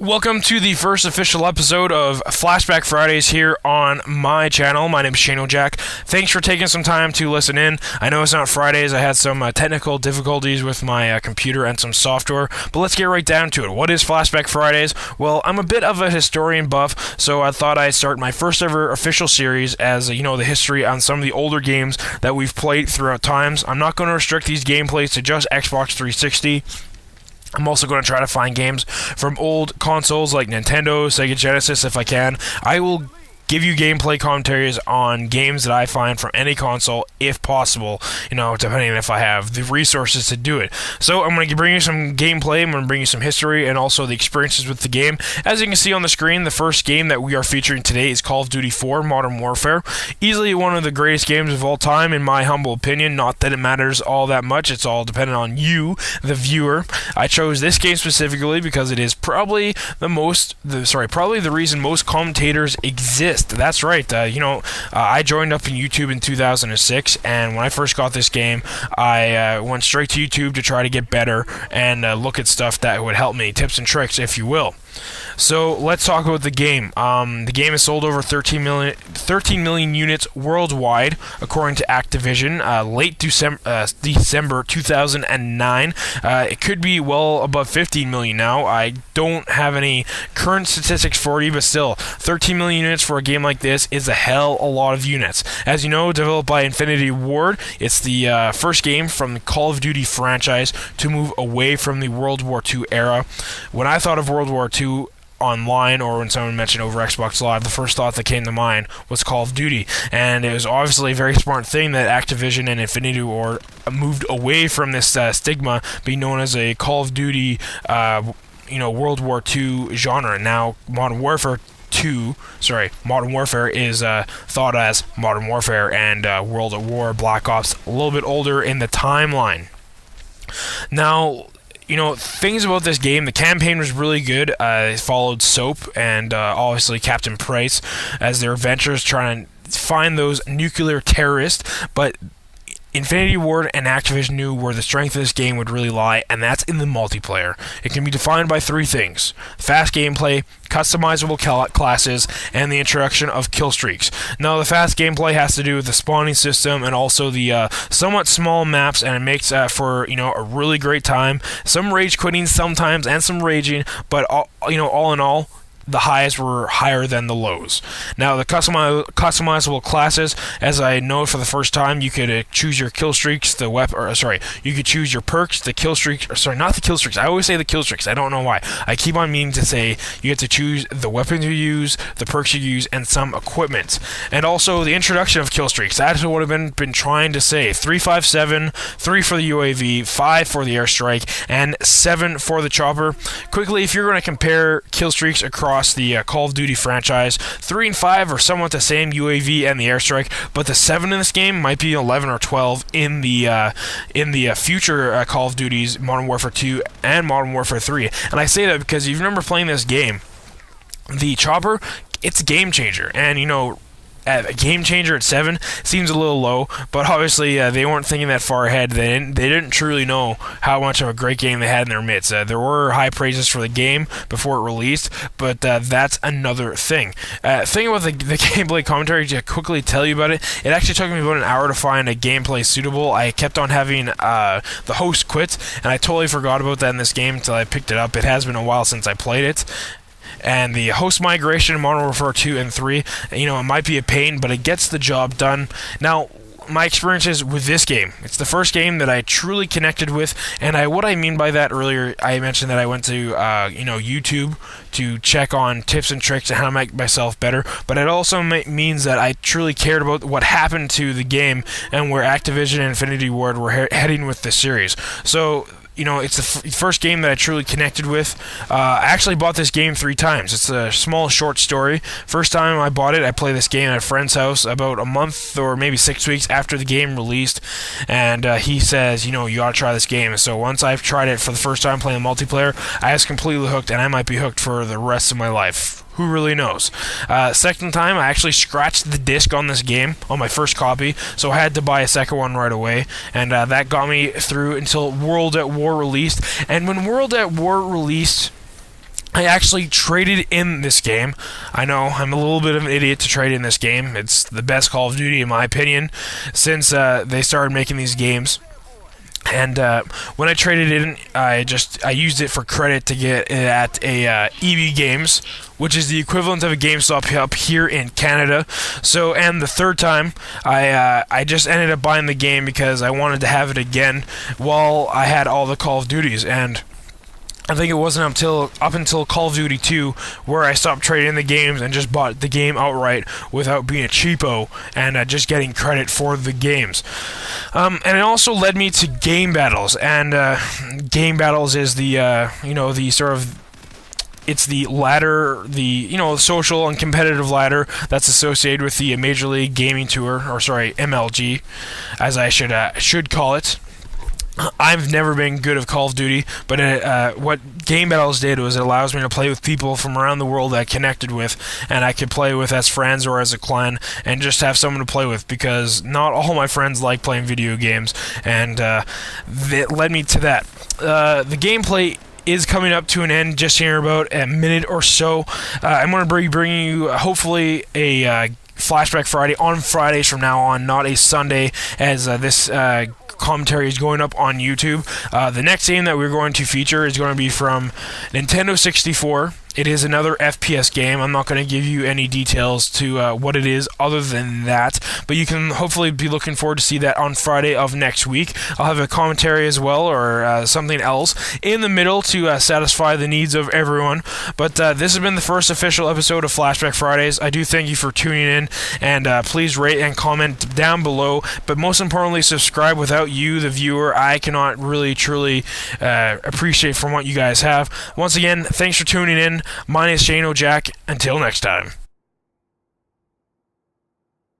Welcome to the first official episode of Flashback Fridays here on my channel. My name is Shane O'Jack. Thanks for taking some time to listen in. I know it's not Fridays. I had some technical difficulties with my computer and some software, but let's get right down to it. What is Flashback Fridays? Well, I'm a bit of a historian buff, so I thought I'd start my first ever official series as, the history on some of the older games that we've played throughout times. I'm not going to restrict these gameplays to just Xbox 360. I'm also going to try to find games from old consoles like Nintendo, Sega Genesis if I can. I will give you gameplay commentaries on games that I find from any console, if possible, depending on if I have the resources to do it. So I'm going to bring you some gameplay, I'm going to bring you some history, and also the experiences with the game. As you can see on the screen, the first game that we are featuring today is Call of Duty 4 Modern Warfare. Easily one of the greatest games of all time, in my humble opinion. Not that it matters all that much, it's all dependent on you, the viewer. I chose this game specifically because it is probably the reason most commentators exist. That's right. I joined up in YouTube in 2006, and when I first got this game, I went straight to YouTube to try to get better and look at stuff that would help me, tips and tricks, if you will. So let's talk about the game. The game has sold over 13 million units worldwide, according to Activision, late December 2009. It could be well above 15 million now. I don't have any current statistics for you, but still, 13 million units for a game like this is a hell a lot of units. As you know, developed by Infinity Ward, it's the first game from the Call of Duty franchise to move away from the World War II era. When I thought of World War II online, or when someone mentioned over Xbox Live, the first thought that came to mind was Call of Duty, and it was obviously a very smart thing that Activision and Infinity Ward moved away from this stigma being known as a Call of Duty World War II genre. Now Modern Warfare is thought as Modern Warfare, and World at War, Black Ops, a little bit older in the timeline. Now, things about this game, the campaign was really good. It followed SOAP and obviously Captain Price as their adventures trying to find those nuclear terrorists, but Infinity Ward and Activision knew where the strength of this game would really lie, and that's in the multiplayer. It can be defined by three things: fast gameplay, customizable classes, and the introduction of kill streaks. Now, the fast gameplay has to do with the spawning system and also the somewhat small maps, and it makes for a really great time. Some rage quitting sometimes, and some raging, but all in all, the highs were higher than the lows. Now, the customizable classes, as I know for the first time, you could choose your kill streaks, you could choose your perks, the kill streaks, not the kill streaks, I always say the kill streaks, I don't know why. I keep on meaning to say you get to choose the weapons you use, the perks you use, and some equipment. And also the introduction of kill streaks, that's what I've been trying to say. 357, 3 for the UAV, 5 for the airstrike, and 7 for the chopper. Quickly, if you're going to compare kill streaks across the Call of Duty franchise, 3 and 5 are somewhat the same, UAV and the airstrike, but the 7 in this game might be 11 or 12 in the future Call of Duties, Modern Warfare 2 and Modern Warfare 3. And I say that because if you remember playing this game, the chopper, it's a game changer, and a game changer at 7 seems a little low, but obviously they weren't thinking that far ahead. They didn't truly know how much of a great game they had in their midst. There were high praises for the game before it released, but that's another thing. Thing about the gameplay commentary, to quickly tell you about it, it actually took me about an hour to find a gameplay suitable. I kept on having the host quit, and I totally forgot about that in this game until I picked it up. It has been a while since I played it. And the host migration in Modern Warfare 2 and 3, it might be a pain, but it gets the job done. Now, my experiences with this game, it's the first game that I truly connected with, and what I mean by that, earlier I mentioned that I went to YouTube to check on tips and tricks and how to make myself better, but it also means that I truly cared about what happened to the game and where Activision and Infinity Ward were heading with the series. So it's the first game that I truly connected with. I actually bought this game 3 times. It's a small, short story. First time I bought it, I played this game at a friend's house about a month or maybe 6 weeks after the game released, and he says, you ought to try this game. And so once I've tried it for the first time playing multiplayer, I was completely hooked, and I might be hooked for the rest of my life. Who really knows? Second time, I actually scratched the disc on this game on my first copy, so I had to buy a second one right away, and that got me through until World at War released. And when World at War released, I actually traded in this game. I know, I'm a little bit of an idiot to trade in this game. It's the best Call of Duty, in my opinion, since they started making these games. And when I traded in, I used it for credit to get it at a EB Games, which is the equivalent of a GameStop up here in Canada. So, and the third time, I just ended up buying the game because I wanted to have it again while I had all the Call of Duties. And I think it wasn't up until Call of Duty 2 where I stopped trading in the games and just bought the game outright without being a cheapo and just getting credit for the games. And it also led me to game battles, and game battles is the the sort of, it's the ladder, the social and competitive ladder that's associated with the Major League Gaming Tour, or sorry, MLG, as I should call it. I've never been good at Call of Duty, but what Game Battles did was it allows me to play with people from around the world that I connected with, and I could play with as friends or as a clan, and just have someone to play with, because not all my friends like playing video games, and it led me to that. The gameplay is coming up to an end just here in about a minute or so. I'm going to be bringing you, hopefully, a Flashback Friday on Fridays from now on, not a Sunday, as this commentary is going up on YouTube. The next game that we're going to feature is going to be from Nintendo 64. It is another FPS game. I'm not going to give you any details to what it is other than that, but you can hopefully be looking forward to see that on Friday of next week. I'll have a commentary as well, or something else in the middle to satisfy the needs of everyone. But this has been the first official episode of Flashback Fridays. I do thank you for tuning in, and please rate and comment down below, but most importantly, subscribe. Without you, the viewer, I cannot really truly appreciate from what you guys have. Once again, thanks for tuning in. My name is Shane O'Jack. Until next time.